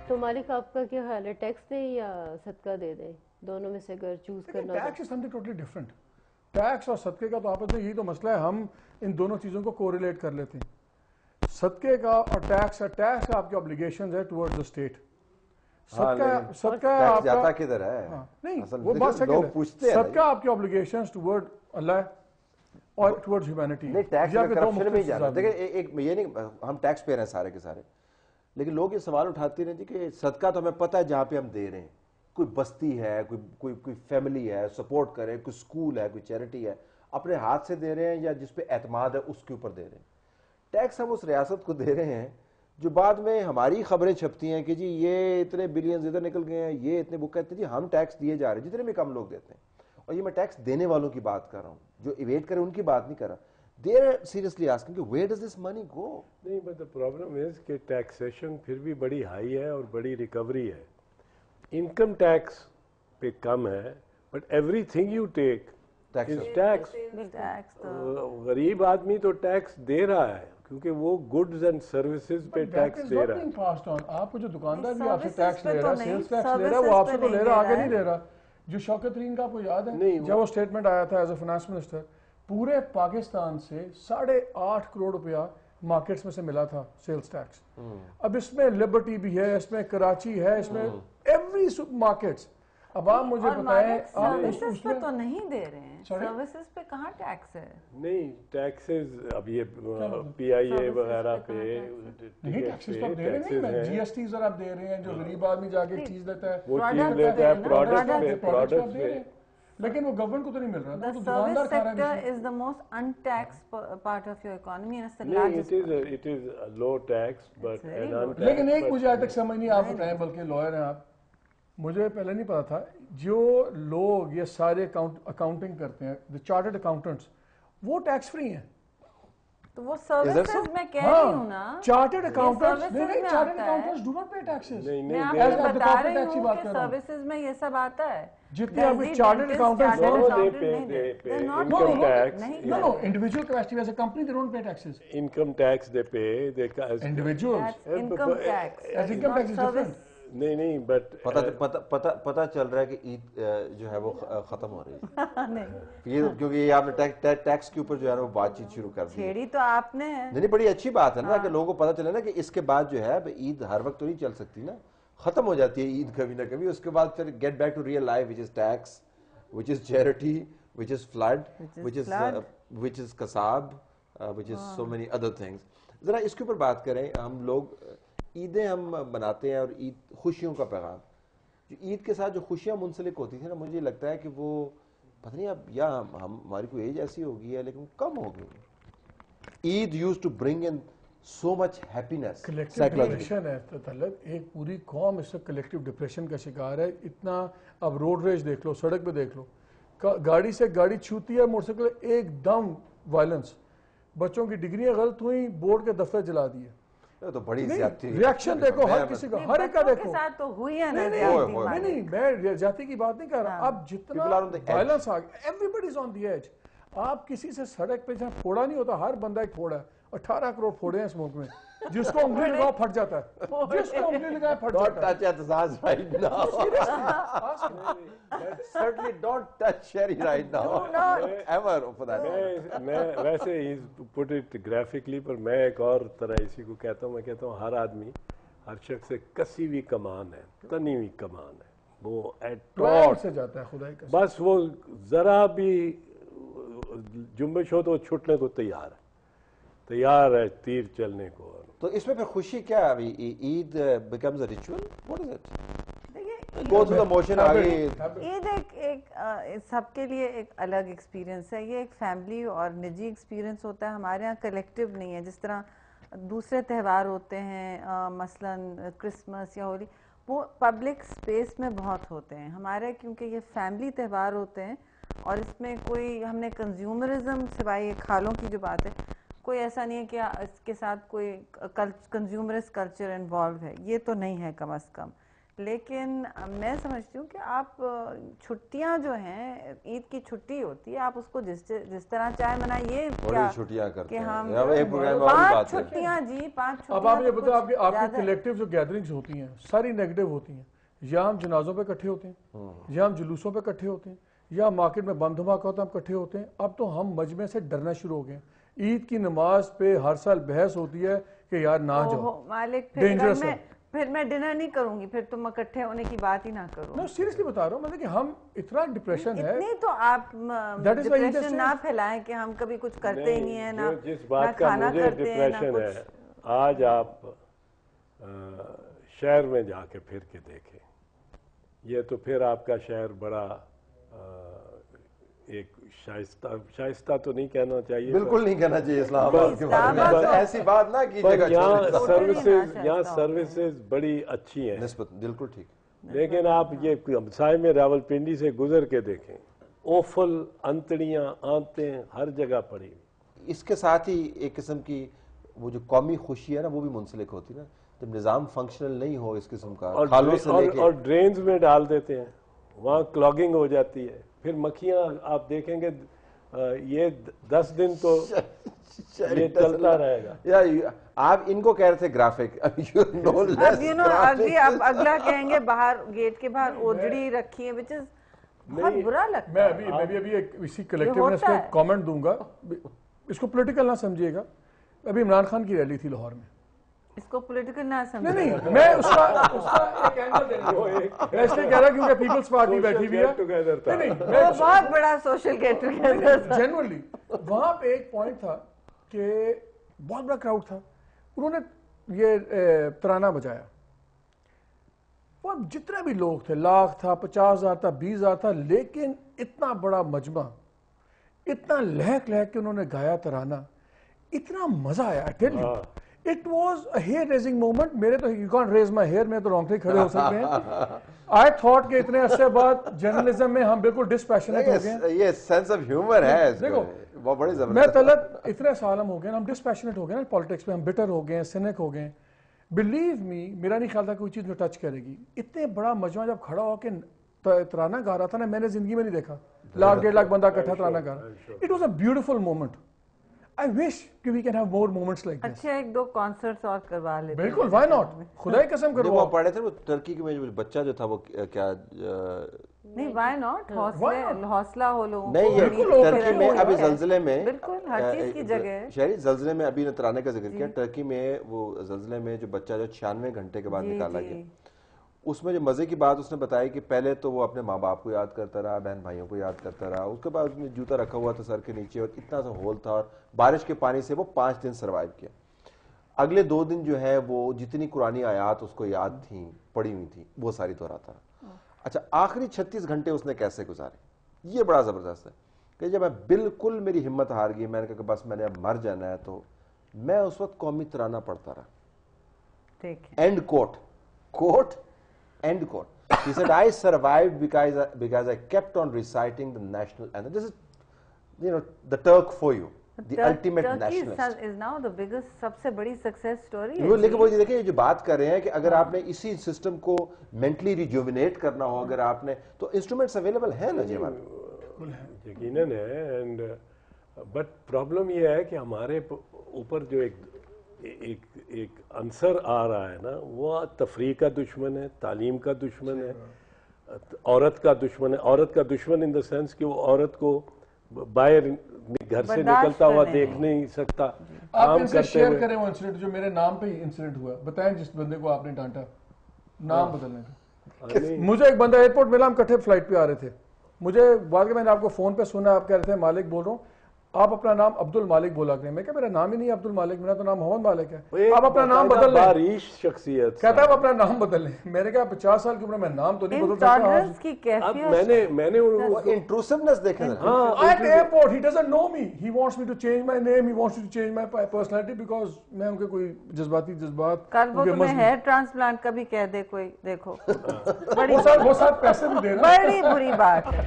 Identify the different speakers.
Speaker 1: تو مالک آپ کا کیا خیال ہے، ٹیکس دیں یا صدقہ دے دیں؟ دونوں میں سے اگر چوز کرنا ہو
Speaker 2: tax is something totally different. Tax اور صدقے کا تو آپس میں یہی تو مسئلہ ہے، ہم ان دونوں چیزوں کو کوریلیٹ کر لیتے ہیں. صدقے کا اور ٹیکس آپ کی اوبلیگیشنز ہے ٹورڈ دا اسٹیٹ. صدقہ آپ
Speaker 3: جاتا کدھر ہے؟
Speaker 2: نہیں وہ بات سیکنڈ ہے. صدقہ آپ کی اوبلیگیشنز ٹورڈ اللہ اور ٹورڈ ہیومینٹی.
Speaker 3: نہیں ٹیکس میں کرپشن میں ہی جانا. دیکھیں ایک یہ نہیں ہم ٹیکس پے رہے ہیں سارے کے سارے، لیکن لوگ یہ سوال اٹھاتے ہیں جی کہ صدقہ تو ہمیں پتہ ہے جہاں پہ ہم دے رہے ہیں، کوئی بستی ہے، کوئی فیملی ہے سپورٹ کرے، کوئی سکول ہے، کوئی چیریٹی ہے، اپنے ہاتھ سے دے رہے ہیں یا جس پہ اعتماد ہے اس کے اوپر دے رہے ہیں. ٹیکس ہم اس ریاست کو دے رہے ہیں جو بعد میں ہماری خبریں چھپتی ہیں کہ جی یہ اتنے بلینز ادھر نکل گئے ہیں، یہ اتنے بک کہتے ہیں جی ہم ٹیکس دیے جا رہے ہیں جتنے بھی کم لوگ دیتے ہیں. اور یہ میں ٹیکس دینے والوں کی بات کر رہا ہوں، جو ایویٹ کریں ان کی بات نہیں کر رہا. They are seriously asking کہ where does this money go؟
Speaker 4: نہیں but the problem is کہ ٹیکسیشن پھر بھی بڑی ہائی ہے اور بڑی ریکوری ہے. انکم ٹیکس پہ کم ہے but everything you take is tax. غریب آدمی تو ٹیکس دے رہا ہے کیونکہ وہ گڈز اینڈ سروسز پہ ٹیکس دے رہا ہے.
Speaker 2: آپ کو جو دکاندار بھی آپ سے ٹیکس لے رہا ہے، سیلز ٹیکس لے رہا ہے، وہ آپ سے تو لے رہا، آگے نہیں دے رہا. جو شوکت ترین کا آپ کو یاد ہے جب وہ اسٹیٹمنٹ آیا تھا ایز اے فائنانس منسٹر، پورے پاکستان سے 8.5 کروڑ روپیہ مارکیٹس میں سے ملا تھا سیلز ٹیکس. اب اس میں لبرٹی بھی ہے، اس میں کراچی ہے، اس میں ایوری مارکیٹس. اب آپ مجھے بتائیں
Speaker 5: سروسز پہ تو نہیں دے رہے ہیں، سروسز پہ کہاں ٹیکس ہے؟
Speaker 4: نہیں ٹیکسز اب یہ پی آئی اے وغیرہ پہ
Speaker 2: نہیں ٹیکسز تو آپ دے رہے ہیں، جی ایس ٹیز آپ دے رہے ہیں. جو غریب آدمی جا کے چیز لیتا ہے
Speaker 4: وہ چیز لیتا ہے پروڈکٹ پہ،
Speaker 2: لیکن وہ گورنمنٹ کو تو نہیں مل رہا.
Speaker 5: The service sector is the most untaxed part of your economy and it's the largest.
Speaker 4: It is a low tax but an untaxed.
Speaker 2: لیکن ایک مجھے آج تک سمجھ نہیں، آپ بتائیں بلکہ لوئر ہیں آپ، مجھے پہلے نہیں پتا تھا جو لوگ یہ سارے اکاؤنٹنگ کرتے ہیں چارٹرڈ اکاؤنٹنٹس وہ ٹیکس فری ہیں.
Speaker 5: تو وہ سروسز میں کہہ رہی ہوں نا،
Speaker 2: chartered accountants chartered accountants do not pay taxes.
Speaker 5: میں آپ کو بتا رہی ہوں کہ سروسز میں یہ سب آتا ہے.
Speaker 2: جتنے آپ chartered accountants
Speaker 5: no
Speaker 2: individual capacity as a company they don't pay taxes.
Speaker 4: Income tax they pay
Speaker 2: individuals
Speaker 5: income tax
Speaker 2: as income tax is different.
Speaker 4: نہیں بٹ
Speaker 3: پتہ چل رہا ہے کہ عید جو ہے وہ ختم ہو رہی ہے کیونکہ یہ آپ نے ٹیکس کے اوپر جو ہے نا وہ بات چیت شروع کر دی.
Speaker 5: چھیڑی تو آپ نے.
Speaker 3: نہیں بڑی اچھی بات ہے نا کہ لوگوں کو پتہ چلے نا کہ اس کے بعد جو ہے عید ہر وقت تو نہیں چل سکتی نا، ختم ہو جاتی ہے عید کبھی نہ کبھی. اس کے بعد پھر get back to real life which is tax, which is charity, which is flood, which is قصاب، which is so many other things. ذرا اس کے اوپر بات کریں. ہم لوگ عیدیں ہم مناتے ہیں اور عید خوشیوں کا پیغام، جو عید کے ساتھ جو خوشیاں منسلک ہوتی تھیں نا، مجھے لگتا ہے کہ وہ پتہ نہیں اب یا ہماری کوئی ایج ایسی ہو گئی ہے لیکن کم ہو گئی. Eid used to bring in so much happiness.
Speaker 2: Collective depression ہے طلعت، ایک پوری قوم اس سے کلیکٹیو ڈپریشن کا شکار ہے. اتنا اب روڈ ریج دیکھ لو، سڑک پہ دیکھ لو، گاڑی سے گاڑی چھوتی ہے، موٹر سائیکل ایک دم وائلنس. بچوں کی ڈگریاں غلط ہوئیں، بورڈ کے دفتر جلا دیے.
Speaker 3: تو بڑی زیادتی
Speaker 2: ریاکشن دیکھو ہر کسی کا، ہر ایک کا دیکھو. نہیں میں زیادتی کی بات نہیں کر رہا. اب جتنا وائلنس آ گیا، every body is on the age. آپ کسی سے سڑک پہ جہاں پھوڑا نہیں ہوتا، ہر بندہ ایک پھوڑا ہے. 18 کروڑ پھوڑے ہیں اس ملک میں. جس کو انگلی لگاؤ پھٹ جاتا ہے، جس کو انگلی لگائے پھٹ جاتا ہے.
Speaker 3: احتجاج right now. Certainly don't touch Sherry right now. Ever for that.
Speaker 4: میں ویسے put it graphically پر میں ایک اور طرح اسی کو کہتا ہوں. میں کہتا ہوں ہر آدمی، ہر شخص ایک کسی ہوئی کمان ہے، تنی ہوئی کمان ہے. وہ ایٹ
Speaker 2: سے جاتا ہے خدا کا،
Speaker 4: بس وہ ذرا بھی جنبش ہو تو چھٹنے کو تیار ہے تیر چلنے کو.
Speaker 3: تو اس میں پھر خوشی کیا ہے؟ عید becomes a ritual? What is it? Go through the motion آگے.
Speaker 5: عید ایک سب کے لیے ایک الگ ایکسپیرینس ہے. یہ ایک فیملی اور نجی ایکسپیرینس ہوتا ہے. ہمارے ہاں کلیکٹیو نہیں ہے جس طرح دوسرے تہوار ہوتے ہیں، مثلاً کرسمس یا ہولی، وہ پبلک سپیس میں بہت ہوتے ہیں. ہمارے کیونکہ یہ فیملی تہوار ہوتے ہیں اور اس میں کوئی ہم نے کنزیومرزم سوائے کھالوں کی جو بات ہے، کوئی ایسا نہیں ہے کہ اس کے ساتھ کوئی کنزیومرس کلچر انوالو ہے. یہ تو نہیں ہے کم از کم. لیکن میں سمجھتی ہوں کہ آپ چھٹیاں جو ہیں عید کی چھٹی ہوتی ہے آپ اس کو جس طرح چاہے منائیے کیا
Speaker 3: چھٹیاں کرتے
Speaker 5: کہ ہم
Speaker 3: ہیں
Speaker 5: 5 چھٹیاں جی 5 چھٹیاں.
Speaker 2: اب آپ یہ بتاؤ آپ کی کلیکٹیو جو گیدرنگز ہوتی ہیں ساری نیگیٹو ہوتی ہیں, یا ہم جنازوں پہ اکٹھے ہوتے ہیں, یا ہم جلوسوں پہ اکٹھے ہوتے ہیں, یا مارکیٹ میں بم دھماکہ ہوتا ہے ہم اکٹھے ہوتے ہیں. اب تو ہم مجمع سے ڈرنا شروع ہو گئے. عید کی نماز پہ ہر سال بحث ہوتی ہے کہ یار نہ جاؤ,
Speaker 5: مالک
Speaker 2: ڈینجرس ہے.
Speaker 5: پھر میں ڈنر نہیں کروں گی, پھر تم اکٹھے ہونے کی بات ہی نہ کرو.
Speaker 2: میں سیریسلی بتا رہا ہوں, مطلب کہ ہم اتنا ڈپریشن ہے.
Speaker 5: اتنی تو آپ ڈپریشن نہ پھیلائیں کہ ہم کبھی کچھ کرتے ہی نہیں ہیں, نہ
Speaker 4: جس بات کا مجھے ڈپریشن ہے, آج آپ شہر میں جا کے پھر کے دیکھیں, یہ تو پھر آپ کا شہر بڑا ایک شائستہ تو نہیں کہنا چاہیے,
Speaker 3: بالکل نہیں کہنا چاہیے اسلام آباد کے بارے میں, ایسی بات نہ کیجیے گا.
Speaker 4: یہاں سروسز بڑی اچھی ہیں
Speaker 3: نسبت, بالکل ٹھیک,
Speaker 4: لیکن آپ یہ ہمسائے میں راولپنڈی سے گزر کے دیکھیں, اوفل انتڑیاں آنتیں ہر جگہ پڑی.
Speaker 3: اس کے ساتھ ہی ایک قسم کی وہ جو قومی خوشی ہے نا وہ بھی منسلک ہوتی ہے نا, جب نظام فنکشنل نہیں ہو اس قسم کا,
Speaker 4: اور ڈرینز میں ڈال دیتے ہیں, وہاں کلاگنگ ہو جاتی ہے, پھر مکھیاں آپ دیکھیں گے یہ 10 دن تو یہ چلتا رہے گا.
Speaker 3: آپ ان کو کہہ رہے تھے گرافک,
Speaker 5: اب اگلا کہیں گے باہر گیٹ کے باہر اوجڑی رکھی ہے, which is بہت برا لگتا ہے.
Speaker 2: میں ابھی اسی کلیکٹیو میں اس پہ کامنٹ دوں گا, اس کو پولیٹیکل نہ سمجھیے گا. ابھی عمران خان کی ریلی تھی لاہور میں,
Speaker 5: اس کو پولیٹیکل نہ سمجھے.
Speaker 2: نہیں میں اس کا ایک اینگل دے رہا ہوں, میں اس لیے کہہ رہا کیونکہ پیپلز پارٹی بیٹھی ہوئی ہے. نہیں
Speaker 5: بہت بڑا سوشل گیٹ ٹوگیدر تھا
Speaker 2: جنرلی. وہاں پہ ایک پوائنٹ تھا کہ بہت بڑا کراؤڈ تھا, انہوں نے یہ ترانہ بجایا, وہ جتنے بھی لوگ تھے, لاکھ تھا, 50,000 تھا, 20,000 تھا, لیکن اتنا بڑا مجمع, اتنا لہک لہک کے انہوں نے گایا ترانہ, اتنا مزہ آیا. It was a hair raising moment. میرے تو you can't raise my hair, میں تو رونگٹے کھڑے ہو سکتے ہیں. I thought کہ اتنے عرصے بعد جرنلزم میں ہم بالکل ڈسپیشنیٹ ہو گئے.
Speaker 3: یہ سینس آف ہیومر ہے, دیکھو وہ بڑی زبردست.
Speaker 2: میں طلب اتنے سال ہم ہو گئے, ہم ڈسپیشنیٹ ہو گئے نا پالیٹکس میں, ہم بٹر ہو گئے, سینک ہو گئے. بلیو می, میرا نہیں خیال تھا کوئی چیز میں ٹچ کرے گی. اتنے بڑا مجمع جب کھڑا ہو کے ترانہ گا رہا تھا نا, میں نے زندگی میں نہیں دیکھا 1,00,000-1.5 بندہ اکٹھا ترانہ گا رہا. It was a beautiful moment. I wish کہ we can have more moments like this.
Speaker 5: اچھا 1-2 کانسرٹس اور کروا لیتے.
Speaker 2: بالکل, why not, خدا کی قسم کرو.
Speaker 3: وہ پڑھے تھے وہ ترکی میں جو بچہ جو تھا وہ کیا
Speaker 5: نہیں, why not, حوصلہ ہو لوگوں.
Speaker 3: نہیں, یہ ترکی میں ابھی زلزلے میں
Speaker 5: بالکل ہر چیز کی جگہ ہے.
Speaker 3: شہری زلزلے میں ابھی نے ترانے کا ذکر کیا, ٹرکی میں وہ زلزلے میں جو بچہ جو 96 گھنٹے کے بعد نکالا گیا, اس میں جو مزے کی بات اس نے بتائی کہ پہلے تو وہ اپنے ماں باپ کو یاد کرتا رہا, بہن بھائیوں کو یاد کرتا رہا, اس کے بعد اس نے جوتا رکھا ہوا تھا سر کے نیچے اور اتنا سا ہول تھا, اور بارش کے پانی سے وہ 5 دن سروائیو کیا. اگلے 2 دن جو ہے وہ جتنی قرآنی آیات اس کو یاد تھیں, پڑھی ہوئی تھیں, وہ ساری دہراتا رہا. اچھا آخری 36 گھنٹے اس نے کیسے گزارے, یہ بڑا زبردست ہے. کہ جب میں بالکل میری ہمت ہار گئی, میں نے کہا کہ بس میں نے اب مر جانا ہے, تو میں اس وقت قومی ترانہ پڑھتا رہا. End quote end quote. He said, I survived because I kept on reciting the national anthem. This is, you know, the Turk for you, the ultimate nationalist.
Speaker 5: Turkey is now the biggest, سب سے بڑی success story ہے.
Speaker 3: وہ لیکن وہ دیکھیں, یہ جو بات کر رہے ہیں کہ اگر آپ نے اسی سسٹم کو mentally rejuvenate کرنا ہو, اگر آپ نے, تو instruments available ہیں نا جی ہمارے.
Speaker 4: یقیناً ہے, and but problem یہ ہے کہ ہمارے اوپر جو ایک عنصر آ رہا ہے نا, وہ تفریح کا دشمن ہے, تعلیم کا دشمن ہے, عورت کا دشمن ہے. عورت کا دشمن ان دا سینس کہ وہ عورت کو باہر گھر سے نکلتا ہوا دیکھ نہیں سکتا.
Speaker 2: آپ ان سے شیئر کریں وہ انسیڈنٹ جو میرے نام پہ ہی انسیڈنٹ ہوا, بتائیں جس بندے کو آپ نے ڈانٹا, نام بدلنے کا. مجھے ایک بندہ ایئرپورٹ ملا, ہم کٹھے فلائٹ پہ آ رہے تھے, مجھے بعد میں نے آپ کو فون پہ سنا, آپ کہہ رہے تھے مالک بول رہا ہوں, آپ اپنا نام عبد المالک بولا کریں. میں کہا میرا نام ہی نہیں عبد المالک, میرا تو نام محمد مالک ہے. آپ اپنا نام بدل لیں.
Speaker 4: باریش شخصیت
Speaker 2: کہتا ہے آپ اپنا نام بدل لیں. میں نے کہا 50 سال کی عمر میں نام تو نہیں بدل
Speaker 5: سکتا. کی کیفیت
Speaker 4: میں نے
Speaker 3: intrusiveness دیکھیں.
Speaker 2: At airport he doesn't know me, he wants me to change my name, he wants me to change my personality because میں ان کے کوئی جذباتی جذبات.
Speaker 5: کل وہ تمہیں ہیئر ٹرانسپلانٹ کا بھی کہہ دے کوئی, دیکھو
Speaker 2: وہ ساتھ پیسے بھی دے رہا ہے.
Speaker 5: بڑی بری بات ہے.